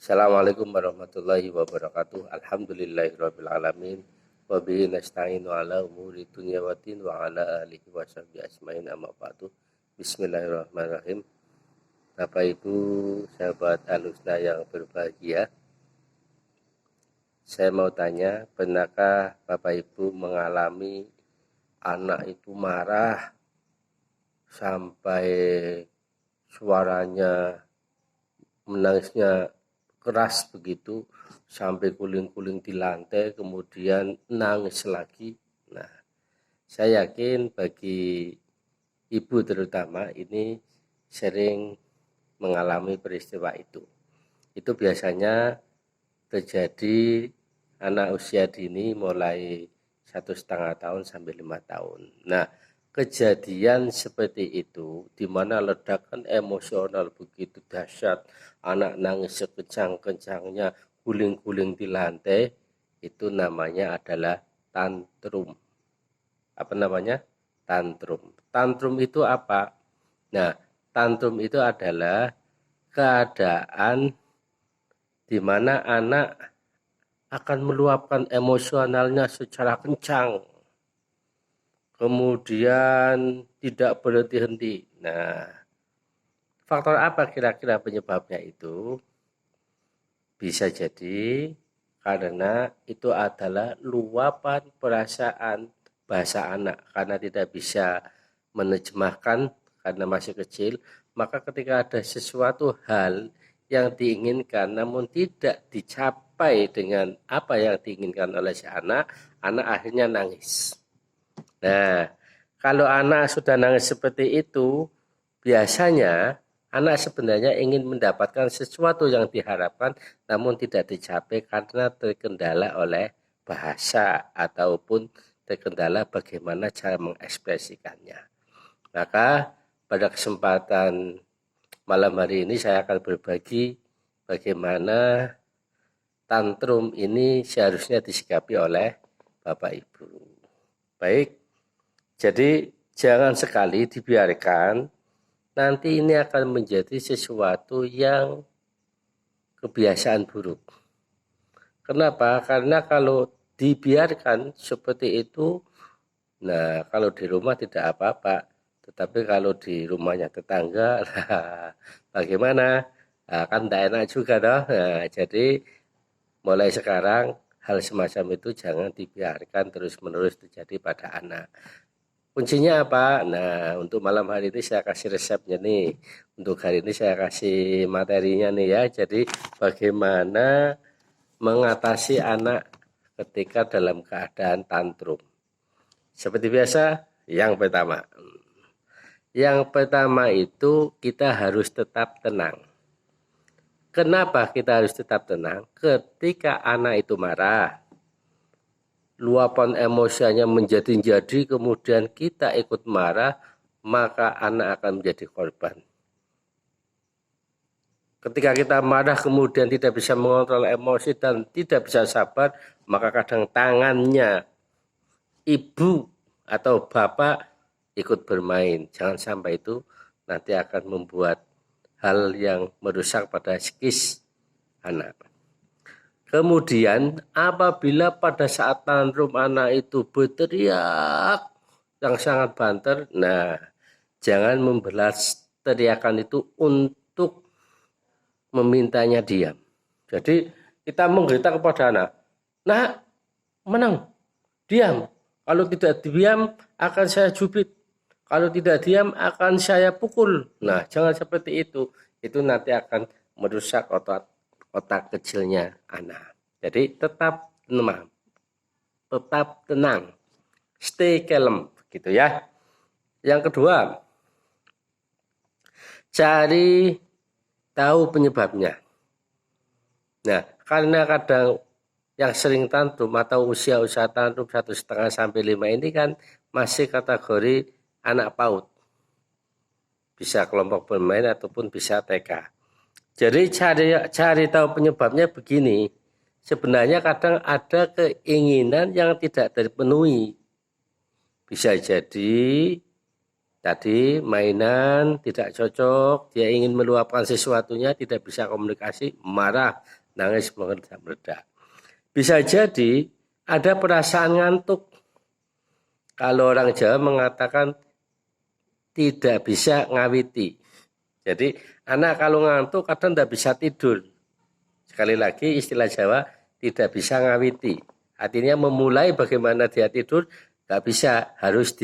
Assalamualaikum warahmatullahi wabarakatuh. Alhamdulillahirabbil alamin. Wa bihi nasta'inu ala umuri dunya waddin wa ala alihi washabihi ajmain amma ba'du. Bismillahirrahmanirrahim. Bapak Ibu, sahabat Al-Husna yang berbahagia. Saya mau tanya, pernahkah Bapak Ibu mengalami anak itu marah sampai suaranya, menangisnya keras begitu sampai guling-guling di lantai, kemudian nangis lagi? Nah, saya yakin bagi ibu terutama ini sering mengalami peristiwa itu. Itu biasanya terjadi anak usia dini mulai 1,5 tahun sampai 5 tahun. Nah, kejadian seperti itu di mana ledakan emosional begitu dahsyat, anak nangis sekencang-kencangnya, guling-guling di lantai, itu namanya adalah tantrum. Apa namanya? Tantrum. Tantrum itu apa? Nah, tantrum itu adalah keadaan di mana anak akan meluapkan emosionalnya secara kencang, kemudian tidak berhenti-henti. Nah, faktor apa kira-kira penyebabnya itu? Bisa jadi karena itu adalah luapan perasaan bahasa anak, karena tidak bisa menerjemahkan karena masih kecil. Maka ketika ada sesuatu hal yang diinginkan namun tidak dicapai dengan apa yang diinginkan oleh si anak akhirnya nangis. Nah, kalau anak sudah nangis seperti itu, biasanya anak sebenarnya ingin mendapatkan sesuatu yang diharapkan namun tidak dicapai karena terkendala oleh bahasa ataupun terkendala bagaimana cara mengekspresikannya. Maka pada kesempatan malam hari ini saya akan berbagi bagaimana tantrum ini seharusnya disikapi oleh Bapak Ibu. Baik, jadi jangan sekali dibiarkan nanti ini akan menjadi sesuatu yang kebiasaan buruk. Kenapa? Karena kalau dibiarkan seperti itu, nah kalau di rumah tidak apa-apa. Tetapi kalau di rumahnya tetangga, bagaimana? Nah, kan tidak enak juga toh. Nah, jadi mulai sekarang hal semacam itu jangan dibiarkan terus-menerus terjadi pada anak. Kuncinya apa? Nah, untuk malam hari ini saya kasih resepnya nih. Untuk hari ini saya kasih materinya nih ya. Jadi bagaimana mengatasi anak ketika dalam keadaan tantrum. Seperti biasa, yang pertama itu kita harus tetap tenang. Kenapa kita harus tetap tenang? Ketika anak itu marah, luapan emosinya menjadi-jadi, kemudian kita ikut marah, maka anak akan menjadi korban. Ketika kita marah kemudian tidak bisa mengontrol emosi dan tidak bisa sabar, maka kadang tangannya ibu atau bapak ikut bermain. Jangan sampai itu nanti akan membuat hal yang merusak pada psikis anak. Kemudian apabila pada saat tantrum anak itu berteriak yang sangat banter, nah jangan membalas teriakan itu untuk memintanya diam. Jadi kita menggeletak kepada anak, nah menang, diam. Kalau tidak diam akan saya jubit. Kalau tidak diam akan saya pukul. Nah, jangan seperti itu. Itu nanti akan merusak otak kecilnya anak. Jadi tetap tenang. Tetap tenang. Stay calm gitu ya. Yang kedua, cari tahu penyebabnya. Nah, karena kadang yang sering tantrum atau usia tantrum 1,5 sampai 5 ini kan masih kategori anak PAUD, bisa kelompok bermain ataupun bisa TK. Jadi cari tahu penyebabnya begini, sebenarnya kadang ada keinginan yang tidak terpenuhi. Bisa jadi Tadi mainan tidak cocok, dia ingin meluapkan sesuatunya, tidak bisa komunikasi, marah, nangis, meledak-meledak. Bisa jadi ada perasaan ngantuk. Kalau orang Jawa mengatakan tidak bisa ngawiti. Jadi anak kalau ngantuk kadang tidak bisa tidur. Sekali lagi istilah Jawa tidak bisa ngawiti. Artinya memulai bagaimana dia tidur nggak bisa, harus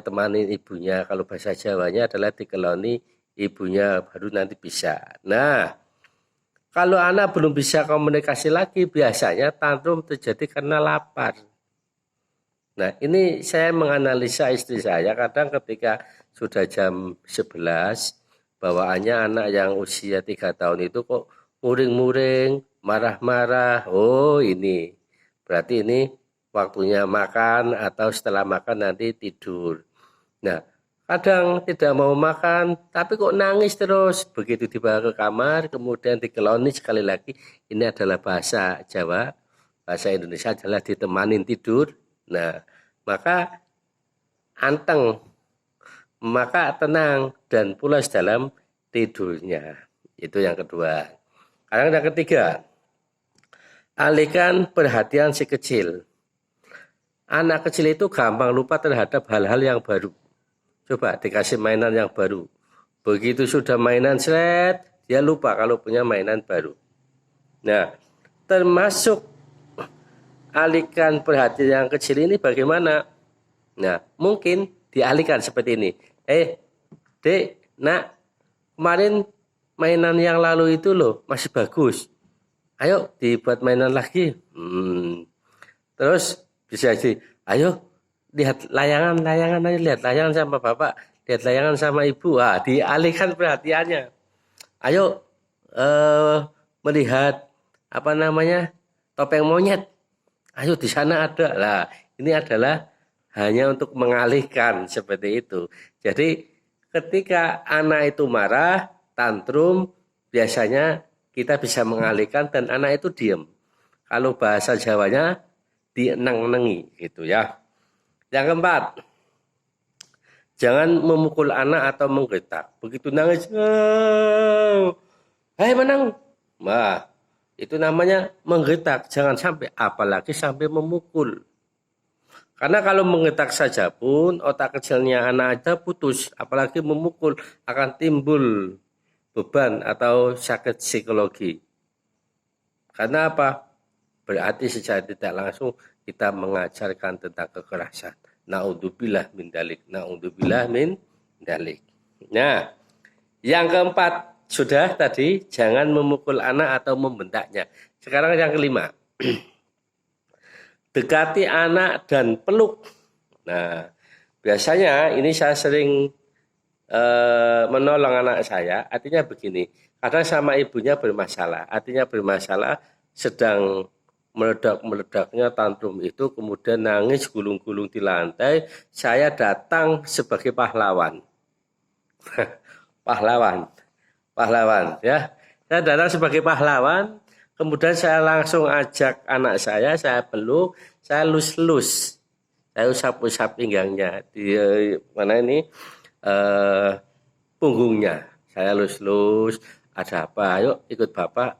temani ibunya. Kalau bahasa Jawanya adalah dikeloni ibunya baru nanti bisa. Nah, kalau anak belum bisa komunikasi lagi, biasanya tantrum terjadi karena lapar. Nah, ini saya menganalisa istri saya, kadang ketika sudah jam 11, bawaannya anak yang usia 3 tahun itu kok muring-muring, marah-marah. Oh, ini berarti ini waktunya makan atau setelah makan nanti tidur. Nah, kadang tidak mau makan, tapi kok nangis terus. Begitu dibawa ke kamar, kemudian dikeloni sekali lagi. Ini adalah bahasa Jawa, bahasa Indonesia adalah ditemanin tidur. Nah, maka anteng, maka tenang dan pulas dalam tidurnya. Itu yang kedua. Sekarang yang ketiga, alihkan perhatian si kecil. Anak kecil itu gampang lupa terhadap hal-hal yang baru. Coba dikasih mainan yang baru. Begitu sudah mainan seret, dia lupa kalau punya mainan baru. Nah, termasuk alihkan perhatian yang kecil ini bagaimana? Nah, mungkin dialihkan seperti ini. Dek, nak, kemarin mainan yang lalu itu loh masih bagus. Ayo dibuat mainan lagi. Terus bisa jadi, ayo lihat layangan ayo, lihat layangan sama bapak, lihat layangan sama ibu. Dialihkan perhatiannya. Ayo melihat topeng monyet. Ayo di sana ada. Lah, ini adalah hanya untuk mengalihkan seperti itu. Jadi ketika anak itu marah, tantrum, biasanya kita bisa mengalihkan dan anak itu diam. Kalau bahasa Jawanya dieneng-enengi gitu ya. Yang keempat, jangan memukul anak atau menggetak. Begitu nangis, hei menang. Nah, itu namanya menggetak. Jangan sampai, apalagi sampai memukul. Karena kalau menggetak saja pun otak kecilnya anak ada putus, apalagi memukul akan timbul beban atau sakit psikologi. Karena apa? Berarti secara tidak langsung kita mengajarkan tentang kekerasan. Na'udzubillah min dalik. Na'udzubillah min dalik. Nah, yang keempat sudah tadi, jangan memukul anak atau membentaknya. Sekarang yang kelima. Dekati anak dan peluk. Nah, biasanya ini saya sering menolong anak saya. Artinya begini, kadang sama ibunya bermasalah. Artinya bermasalah, sedang meledak-meledaknya tantrum itu, kemudian nangis gulung-gulung di lantai. Saya datang sebagai pahlawan. pahlawan ya. Saya datang sebagai pahlawan. Kemudian saya langsung ajak anak saya peluk, saya lus-lus, saya usap-usap pinggangnya, di mana ini punggungnya, saya lus-lus. Ada apa? Ayo ikut bapak,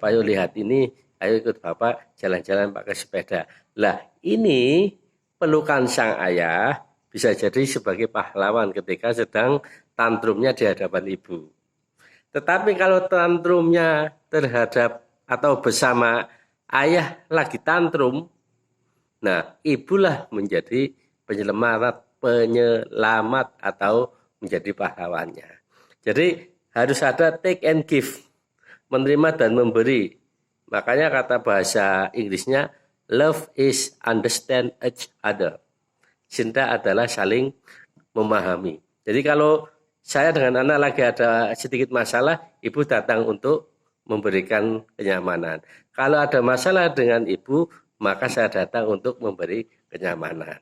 ayo lihat ini, ayo ikut bapak jalan-jalan pakai sepeda. Lah, ini pelukan sang ayah bisa jadi sebagai pahlawan ketika sedang tantrumnya di hadapan ibu. Tetapi kalau tantrumnya terhadap atau bersama ayah lagi tantrum, nah ibulah menjadi penyelamat atau menjadi pahlawannya. Jadi harus ada take and give, menerima dan memberi. Makanya kata bahasa Inggrisnya, love is understand each other. Cinta adalah saling memahami. Jadi kalau saya dengan anak lagi ada sedikit masalah, ibu datang untuk memberikan kenyamanan. Kalau ada masalah dengan ibu, maka saya datang untuk memberi kenyamanan.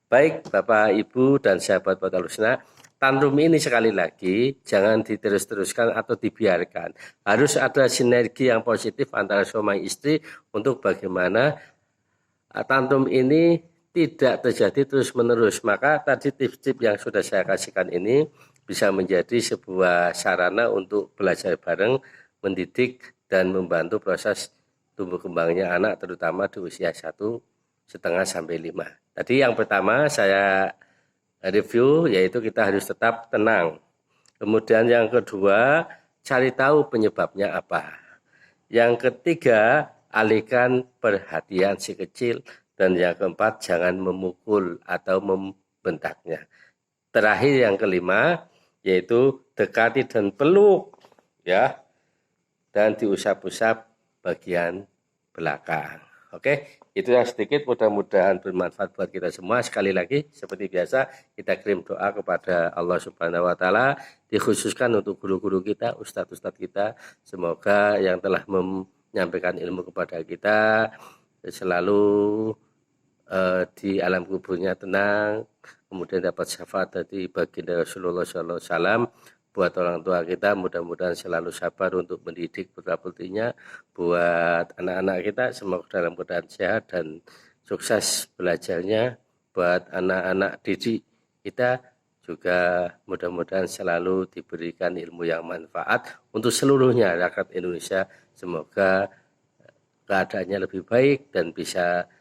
Baik Bapak, Ibu, dan sahabat Portal Husna, tantrum ini sekali lagi jangan diterus-teruskan atau dibiarkan. Harus ada sinergi yang positif antara suami istri untuk bagaimana tantrum ini tidak terjadi terus-menerus. Maka tadi tips-tips yang sudah saya kasihkan ini bisa menjadi sebuah sarana untuk belajar bareng, mendidik dan membantu proses tumbuh kembangnya anak, terutama di usia 1,5 sampai 5. Tadi yang pertama saya review, yaitu kita harus tetap tenang. Kemudian yang kedua, cari tahu penyebabnya apa. Yang ketiga, alihkan perhatian si kecil. Dan yang keempat, jangan memukul atau membentaknya. Terakhir yang kelima, yaitu dekati dan peluk, ya, dan diusap-usap bagian belakang. Oke, itu yang sedikit, mudah-mudahan bermanfaat buat kita semua. Sekali lagi, seperti biasa, kita kirim doa kepada Allah Subhanahu wa Ta'ala, dikhususkan untuk guru-guru kita, ustadz-ustadz kita. Semoga yang telah menyampaikan ilmu kepada kita selalu di alam kuburnya tenang, kemudian dapat syafaat dari baginda Rasulullah SAW. Buat orang tua kita, mudah-mudahan selalu sabar untuk mendidik putra-putrinya. Buat anak-anak kita, semoga dalam keadaan sehat dan sukses belajarnya. Buat anak-anak didik kita juga mudah-mudahan selalu diberikan ilmu yang manfaat untuk seluruhnya rakyat Indonesia. Semoga keadaannya lebih baik dan bisa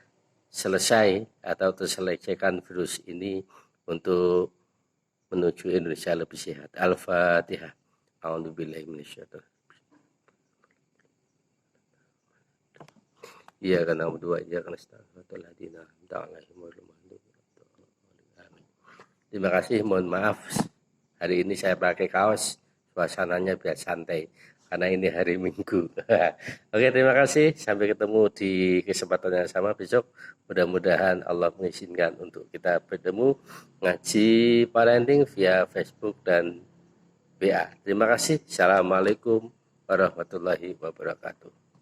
selesai atau terselesaikan virus ini untuk menuju Indonesia lebih sehat. Al-Fatihah. A'udzubillahi minasyaitonir rajim. Iyyaka na'budu wa iyyaka nasta'in. Terima kasih, mohon maaf. Hari ini saya pakai kaos, suasananya biar santai karena ini hari Minggu. Oke, terima kasih. Sampai ketemu di kesempatan yang sama besok. Mudah-mudahan Allah mengizinkan untuk kita bertemu ngaji parenting via Facebook dan WA. Terima kasih. Assalamualaikum warahmatullahi wabarakatuh.